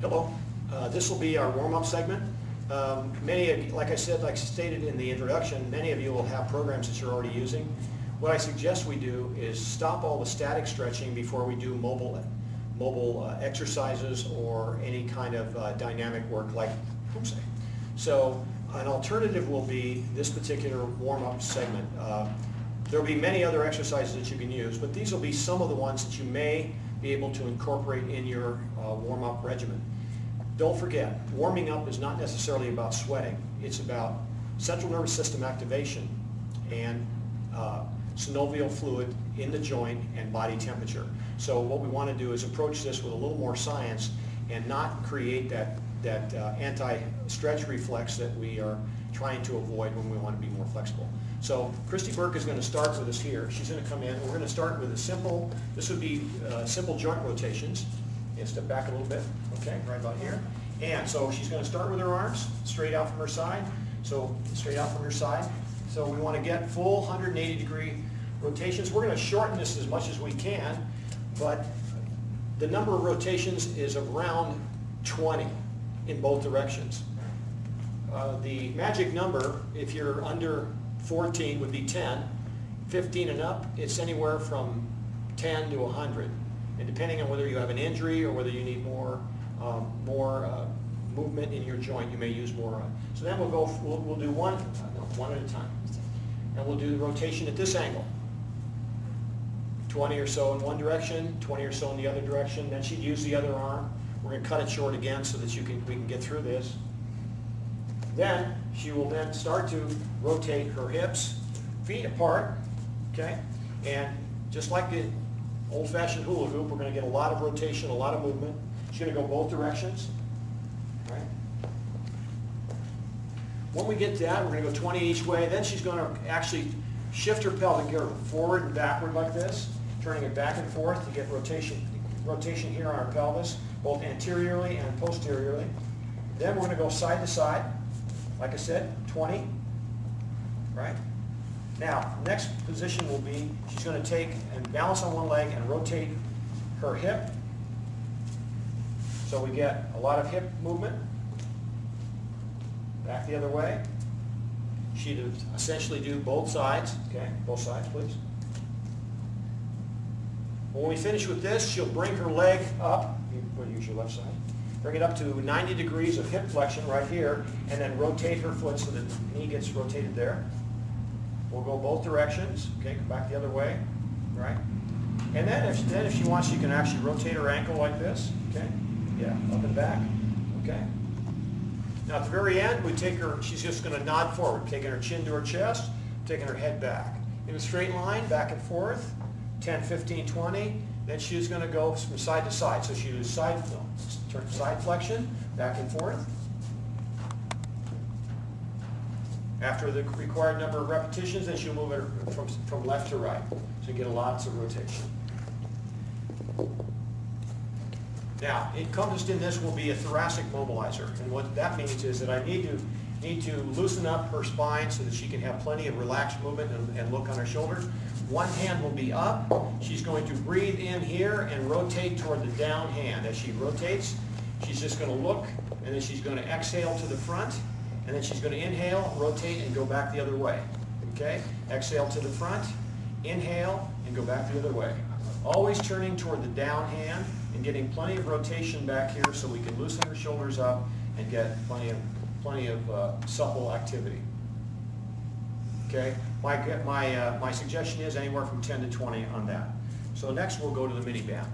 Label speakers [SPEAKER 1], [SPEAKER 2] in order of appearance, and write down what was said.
[SPEAKER 1] Hello. This will be our warm-up segment. Many of you, like stated in the introduction, many of you will have programs that you're already using. What I suggest we do is stop all the static stretching before we do mobile exercises or any kind of dynamic work like Pumse. So an alternative will be this particular warm-up segment. There will be many other exercises that you can use, but these will be some of the ones that you may be able to incorporate in your warm-up regimen. Don't forget, warming up is not necessarily about sweating. It's about central nervous system activation and synovial fluid in the joint and body temperature. So what we want to do is approach this with a little more science and not create that anti-stretch reflex that we are trying to avoid when we want to be more flexible. So Christy Burke is going to start with us here. She's going to come in. We're going to start with a simple, this would be simple joint rotations. And step back a little bit, okay, right about here. And so she's going to start with her arms straight out from her side. So straight out from her side. So we want to get full 180-degree rotations. We're going to shorten this as much as we can, but the number of rotations is around 20 in both directions. The magic number, if you're under 14, would be 10. 15 and up, it's anywhere from 10 to 100. And depending on whether you have an injury or whether you need more movement in your joint, you may use more. So then we'll do one at a time. And we'll do the rotation at this angle. 20 or so in one direction, 20 or so in the other direction. Then she'd use the other arm. We're going to cut it short again so that we can get through this. Then she will then start to rotate her hips, feet apart, okay? And just like the old-fashioned hula hoop, we're going to get a lot of rotation, a lot of movement. She's going to go both directions. Right? When we get to that, we're going to go 20 each way. Then she's going to actually shift her pelvic gear forward and backward like this, turning it back and forth to get rotation here on our pelvis, both anteriorly and posteriorly. Then we're going to go side to side, like I said, 20. Right? Now, next position will be, she's going to take and balance on one leg and rotate her hip. So we get a lot of hip movement. Back the other way. She'd essentially do both sides. Okay, both sides, please. When we finish with this, she'll bring her leg up. We'll use your left side. Bring it up to 90 degrees of hip flexion right here, and then rotate her foot so that the knee gets rotated there. We'll go both directions. Okay, come back the other way, right? And then if she wants, she can actually rotate her ankle like this. Okay, yeah, up and back. Okay. Now at the very end, we take her. She's just going to nod forward, taking her chin to her chest, taking her head back in a straight line, back and forth, 10, 15, 20. Then she's going to go from side to side. So she does side flexion, back and forth. After the required number of repetitions, then she'll move it from left to right. So you get lots of rotation. Now, encompassed in this will be a thoracic mobilizer. And what that means is that I need to loosen up her spine so that she can have plenty of relaxed movement and look on her shoulders. One hand will be up. She's going to breathe in here and rotate toward the down hand. As she rotates, she's just going to look, and then she's going to exhale to the front. And then she's going to inhale, rotate, and go back the other way. Okay? Exhale to the front, inhale, and go back the other way. Always turning toward the down hand and getting plenty of rotation back here so we can loosen her shoulders up and get plenty of supple activity. Okay? My suggestion is anywhere from 10 to 20 on that. So next we'll go to the mini band.